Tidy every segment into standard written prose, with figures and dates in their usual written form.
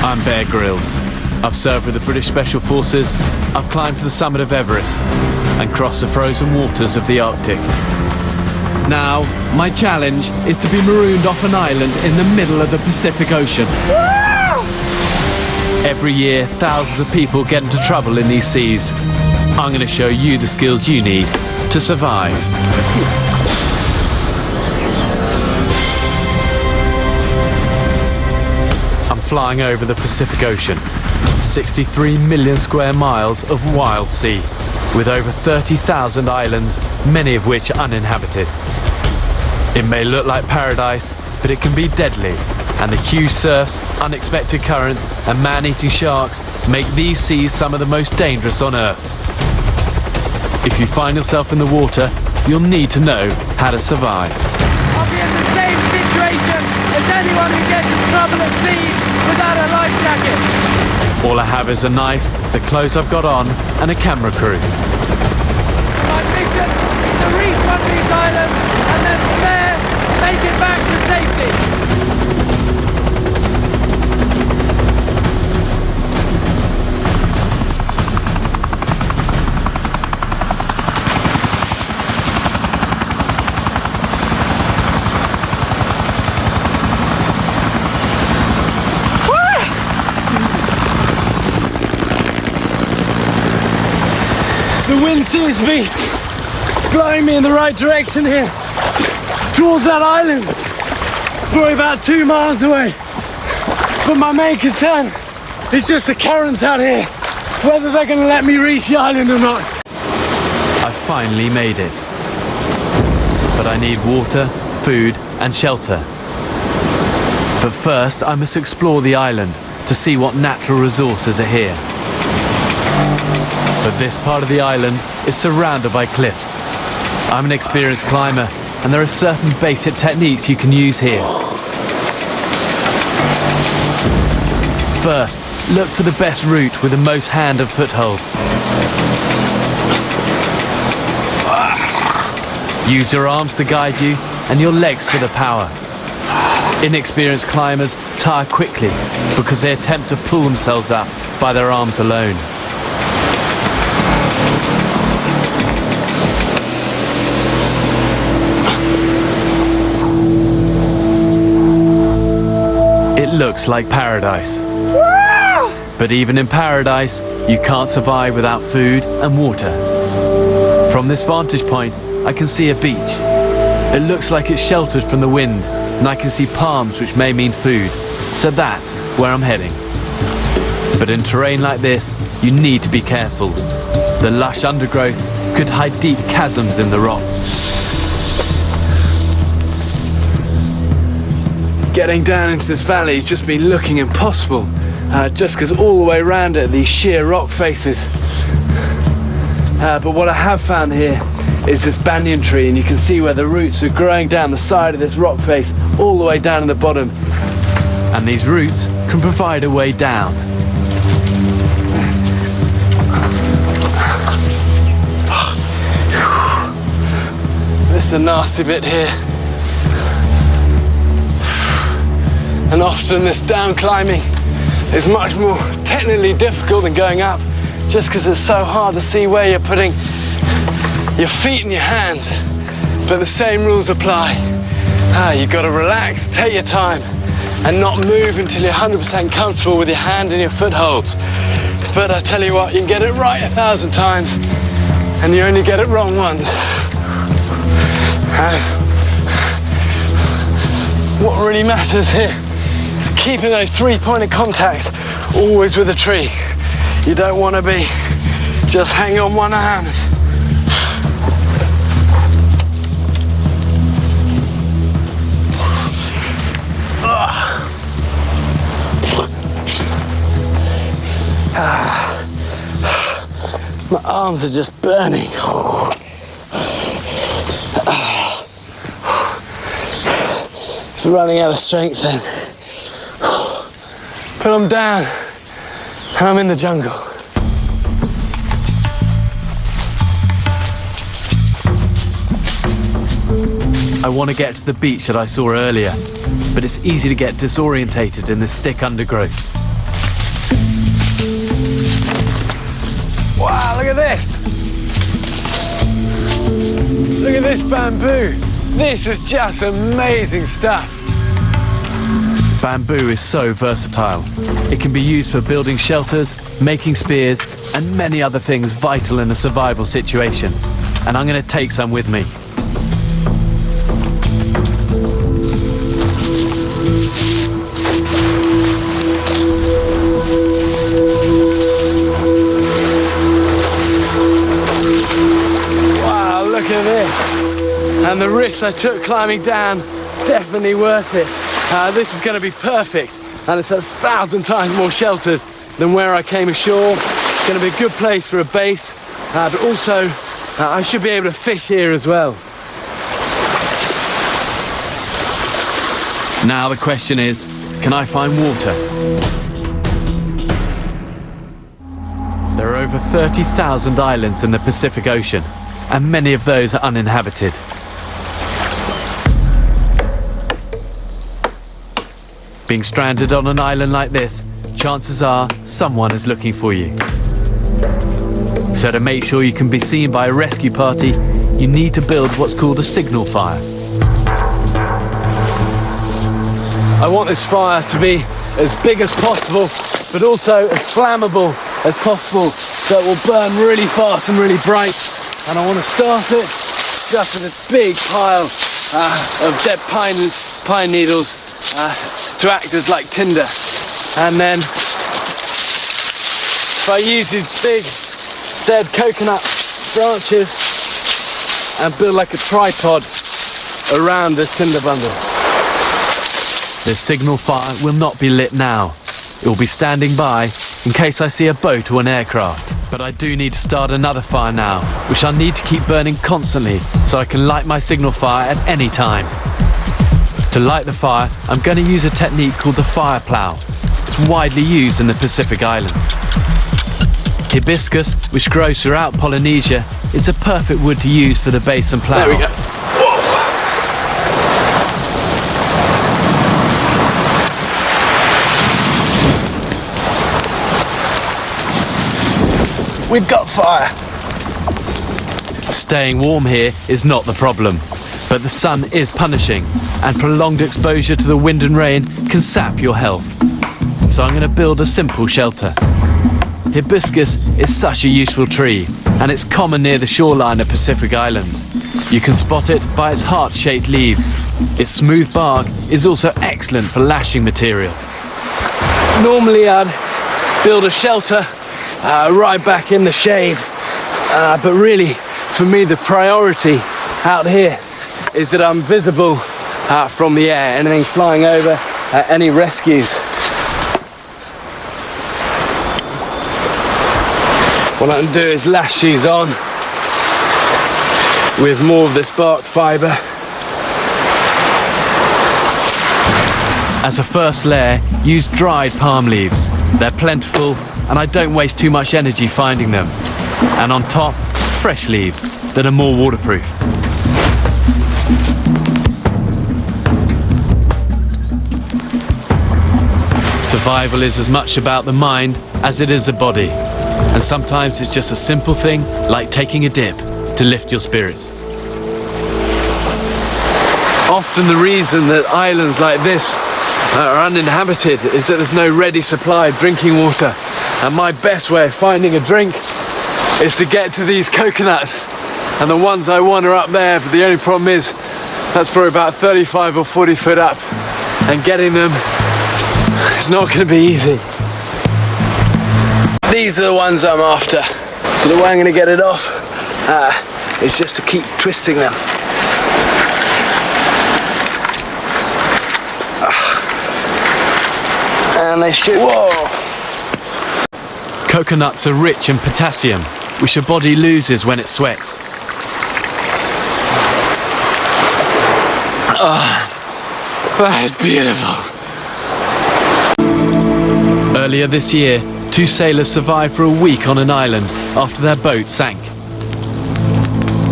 I'm Grylls. I've served with the British Special Forces, I've climbed to the summit of Everest, and crossed the frozen waters of the Arctic. Now, my challenge is to be marooned off an island in the middle of the Pacific Ocean. Every year, thousands of people get into trouble in these seas. I'm going to show you the skills you need to survive. I'm flying over the Pacific Ocean, 63 million square miles of wild sea, with over 30,000 islands, many of which uninhabited. It may look like paradise, but it can be deadly, and the huge surfs, unexpected currents, and man-eating sharks make these seas some of the most dangerous on Earth. If you find yourself in the water, you'll need to know how to survive. I'll be in the same situation as anyone who gets in trouble at sea without a life jacket. All I have is a knife, the clothes I've got on, and a camera crew. My mission is to reach one of these islands and then from there, make it back to safety. The wind seems to be blowing me in the right direction here, towards that island, probably about 2 miles away. But my main concern is just the currents out here, whether they're going to let me reach the island or not. I finally made it. But I need water, food, and shelter. But first, I must explore the island to see what natural resources are here. But this part of the island is surrounded by cliffs. I'm an experienced climber, and there are certain basic techniques you can use here. First, look for the best route with the most hand and footholds. Use your arms to guide you, and your legs for the power. Inexperienced climbers tire quickly because they attempt to pull themselves up by their arms alone. It looks like paradise. But even in paradise, you can't survive without food and water. From this vantage point, I can see a beach. It looks like it's sheltered from the wind, and I can see palms which may mean food. So that's where I'm heading. But in terrain like this, you need to be careful. The lush undergrowth could hide deep chasms in the rock. Getting down into this valley has just been looking impossible, just because all the way around it are these sheer rock faces. But what I have found here is this banyan tree, and you can see where the roots are growing down the side of this rock face all the way down to the bottom. And these roots can provide a way down. This is a nasty bit here. And often this down climbing is much more technically difficult than going up, just because it's so hard to see where you're putting your feet and your hands. But the same rules apply. You've got to relax, take your time, and not move until you're 100% comfortable with your hand and your footholds. But I tell you what, you can get it right 1,000 times, and you only get it wrong once. What really matters here is keeping those three-pointed contacts always with the tree. You don't want to be just hanging on one hand. My arms are just burning. It's running out of strength then. But I'm down and I'm in the jungle. I want to get to the beach that I saw earlier, but it's easy to get disorientated in this thick undergrowth. Wow, look at this. Look at this bamboo. This is just amazing stuff. Bamboo is so versatile. It can be used for building shelters, making spears, and many other things vital in a survival situation. And I'm going to take some with me. Wow, look at this. And the risks I took climbing down, definitely worth it. This is going to be perfect, and it's 1,000 times more sheltered than where I came ashore. It's going to be a good place for a base, but also I should be able to fish here as well. Now the question is, can I find water? There are over 30,000 islands in the Pacific Ocean, and many of those are uninhabited. Being stranded on an island like this, chances are someone is looking for you. So to make sure you can be seen by a rescue party, you need to build what's called a signal fire. I want this fire to be as big as possible, but also as flammable as possible, so it will burn really fast and really bright. And I want to start it just with this big pile of dead pine needles to act as like tinder. And then if I use these big dead coconut branches and build like a tripod around this tinder bundle. This signal fire will not be lit now. It will be standing by in case I see a boat or an aircraft. But I do need to start another fire now, which I'll need to keep burning constantly so I can light my signal fire at any time. To light the fire, I'm going to use a technique called the fire plough. It's widely used in the Pacific Islands. Hibiscus, which grows throughout Polynesia, is a perfect wood to use for the base and plough. There we go. Whoa. We've got fire. Staying warm here is not the problem, but the sun is punishing, and prolonged exposure to the wind and rain can sap your health. So I'm going to build a simple shelter. Hibiscus is such a useful tree, and it's common near the shoreline of Pacific Islands. You can spot it by its heart-shaped leaves. Its smooth bark is also excellent for lashing material. Normally I'd build a shelter right back in the shade, but really for me the priority out here is that I'm visible from the air. Anything flying over, any rescues. What I can do is lash these on with more of this bark fibre. As a first layer, use dried palm leaves. They're plentiful, and I don't waste too much energy finding them. And on top, fresh leaves that are more waterproof. Survival is as much about the mind as it is the body. And sometimes it's just a simple thing, like taking a dip, to lift your spirits. Often the reason that islands like this are uninhabited is that there's no ready supply of drinking water. And my best way of finding a drink is to get to these coconuts. And the ones I want are up there, but the only problem is that's probably about 35 or 40 foot up. And getting them is not going to be easy. These are the ones I'm after. The way I'm going to get it off is just to keep twisting them. And they should... Whoa! Coconuts are rich in potassium, which your body loses when it sweats. That is beautiful. Earlier this year, 2 sailors survived for a week on an island after their boat sank.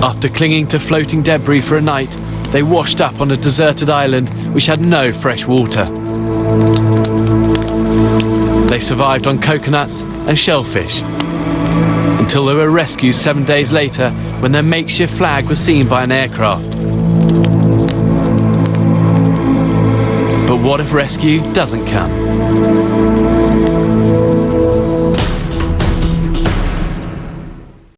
After clinging to floating debris for a night, they washed up on a deserted island which had no fresh water. They survived on coconuts and shellfish. And until they were rescued 7 days later when their makeshift flag was seen by an aircraft. But what if rescue doesn't come?